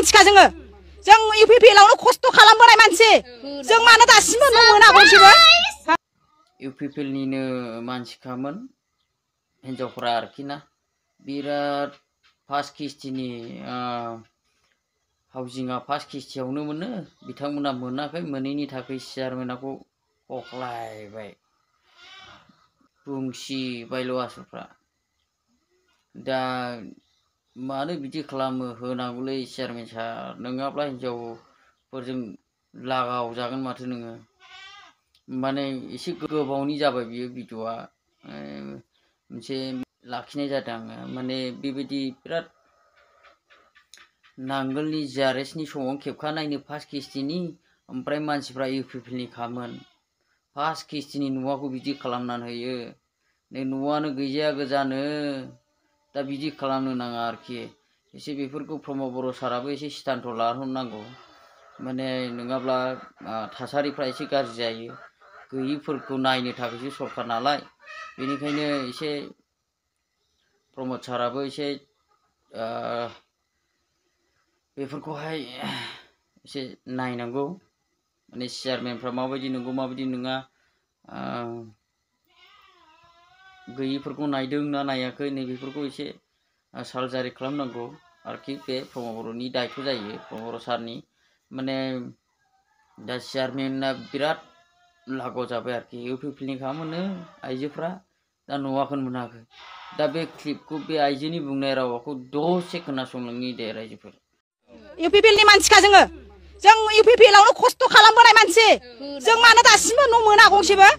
मानसिखा जों इउपिपिएलआवनो खस्थ' खालामबोनाय मानसि जों मानो दासिमबो न' मोनाखैसैबो इउपिपिएलनिनो मानसिखामोन हिनजावफोरा आरोखि ना बिराद फार्स्ट किस्तिनि हाउजिंआ फार्स्ट किस्तियावनो मोनो बिथांमोना मोनाखै मोनैनि थाखाय चेयारमेनखौ हख्लायबाय बुंसिबायल' आसुफ्रा दा मानो बिदि खालामो होनांगौलै चेयारमेन सार नङाब्ला हिनजावफोरजों लागाव जागोन माथो नोङो माने एसे गोबावनि जाबाय बियो भिडिअ'आ मोनसे लाखिनाय जादों आङो माने बेबायदि बिराद नांगोलनि जिआरएसनि समाव खेबखानायनो फार्स्ट किस्तिनि ओमफ्राय मानसिफ्रा इउपिपिएलनि खामोन फार्स्ट किस्तिनि न'आखौ बिदि खालामनानै होयो नै न'आनो गैजाया गोजानो दा बिदि खालामनो नाङा आरोखि एसे बेफोरखौ प्रमद बर' साराबो एसे सिद्धान्त लाहरनांगौ माने नङाब्ला थासारिफ्रा एसे गाज्रि जायो गैयिफोरखौ नायनो थाखायसो सरखार नालाय बेनिखायनो एसे प्रमद साराबो एसे बेफोरखौहाय एसे नायनांगौ माने चेयारमेनफ्रा माबायदि नंगौ माबायदि नङा गैयिफोरखौ नायदों ना नायाखै नैबेफोरखौ एसे सालजारि खालामनांगौ आरोखि बे प्रमद बर'नि दायथ' जायो प्रमद बर' सारनि माने दा चेयारमेना बिराद लागाव जाबाय आरोखि इउपिपिएलनि खामोनो आइजोफ्रा दा न'आखौनो मोनाखै दा बे क्लिपखौ बे आइजोनि बुंनाय रावखौ दसे खोनासंलांनि दे रायजोफोर इउपिपिएलनि मानसिखा जों इउपिपिएलआवनो खस्थ' खालामबोनाय मानसि जों मानो दासिमबो न' मोना गंसेबो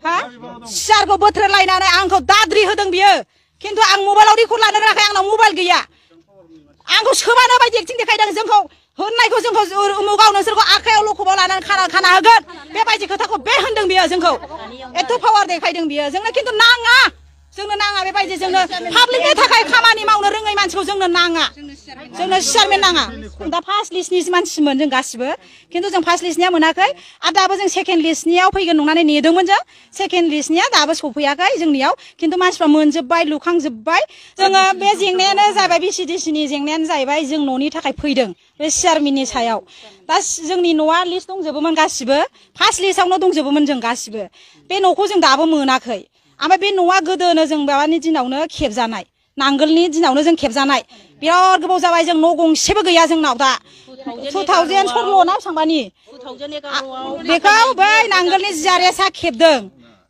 हा सियारखौ बोथ्रोदलायनानै आंखौ दाद्रि होदों बियो खिन्थु आं मबाइलाव रेकर्ड लानो रोङाखै आंनाव मबाइल गैया आंखौ सोबानो बायदि एक्टिं देखायदों जोंखौ होननायखौ जोंखौ उमुगाव नोंसोरखौ आखायाव लखबाव लानानै खाना होगोन बेबायदि खोथाखौ बे होनदों बियो जोंखौ एथ' पावार देखायदों बियो जोंनो खिन्थु नाङा जोंनो नाङा बेबायदि जोंनो पाब्लिकनि थाखाय खामानि मावनो रोङै मानसिखौ जोंनो नाङा जोंनो चेयारमेन नाङा दा फार्स्ट लिस्टनि मानसिमोन जों गासिबो खिन्थु जों फार्स्ट लिस्टनिया मोनाखै आरो दाबो जों सेकेन्ड लिस्टनियाव फैगोन नंनानै नेदोंमोन जों सेकेन्ड लिस्टनिया दाबो सफैयाखै जोंनियाव खिन्थु मानसिफ्रा मोनजोब्बाय लुखांजोब्बाय जोङो बे जेंनायानो जाबाय बिसिडिसिनि जेंनायानो जाहैबाय जों न'नि थाखाय फैदों बे चेयारमेननि सायाव दा जोंनि न'आ लिस्ट दंजोबोमोन गासिबो फार्स्ट लिस्टआवनो दंजोबोमोन जों गासिबो बे न'खौ जों दाबो मोनाखै ओमफ्राय बे न'आ गोदोनो जों माबानि दिनावनो खेबजानाय नांगोलनि दिनावनो जों खेबजानाय बिराद गोबाव जाबाय जों न' गंसेबो गैया जोंनाव दा 2016 ना बेसेबांबानि बेखौ बै नांगोलनि जिआरएसआ खेबदों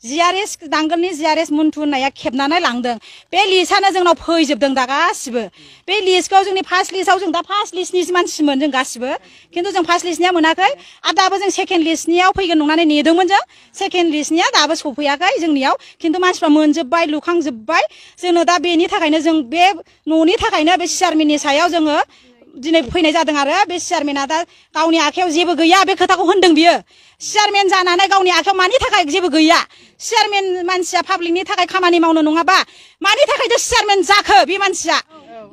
जिआरएस नांगोलनि जिआरएस मन्थु होननाया खेबनानै लांदों बे लिस्टआनो जोंनाव फैजोबदों दा गासिबो बे लिस्टखौ जोंनि फार्स्ट लिस्टआव जों दा फार्स्ट लिस्टनि मानसिमोन जों गासिबो खिन्थु जों फार्स्ट लिस्टनिया मोनाखै आरो दाबो जों सेकेन्ड लिस्टनियाव फैगोन नंनानै नेदोंमोन जों सेकेन्ड लिस्टनिया दाबो सफैयाखै जोंनियाव खिन्थु मानसिफ्रा मोनजोब्बाय लुखांजोब्बाय जोंनो दा बेनि थाखायनो जों बे न'नि थाखायनो बे चेयारमेननि सायाव जोङो दिनै फैनाय जादों आरो बे चेयारमेना दा गावनि आखायाव जेबो गैया बे खोथाखौ होनदों बियो चेयारमेन जानानै गावनि आखायाव मानि थाखाय जेबो गैया चेयारमेन मानसिया पाब्लिकनि थाखाय खामानि मावनो नङाबा मानि थाखायथ' चेयारमेन जाखो बे मानसिया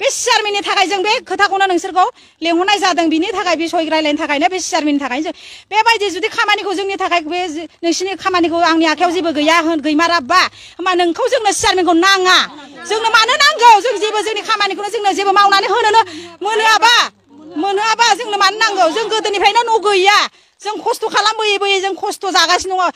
बे चेयारमेननि थाखाय जों बे खोथाखौनो नोंसोरखौ लेंहरनाय जादों बिनि थाखाय बिसय रायलायनो थाखायनो बे चेयारमेननि थाखायनो जों बेबायदि जुदि खामानिखौ जोंनि थाखाय बे नोंसिनि खामानिखौ आंनि आखायाव जेबो गैया गैमाराबा होमबा नोंखौ जोंनो चेयारमेनखौ नाङा जोंनो मानो नांगौ जों जेबो जोंनि खामानिखौनो जोंनो जेबो मावनानै होनोनो मोनोआबा जोंनो मानो नांगौ जों गोदोनिफ्रायनो न' गैया जों खस्थ' खालामबोयै जों खस्थ' जागासिनो दङ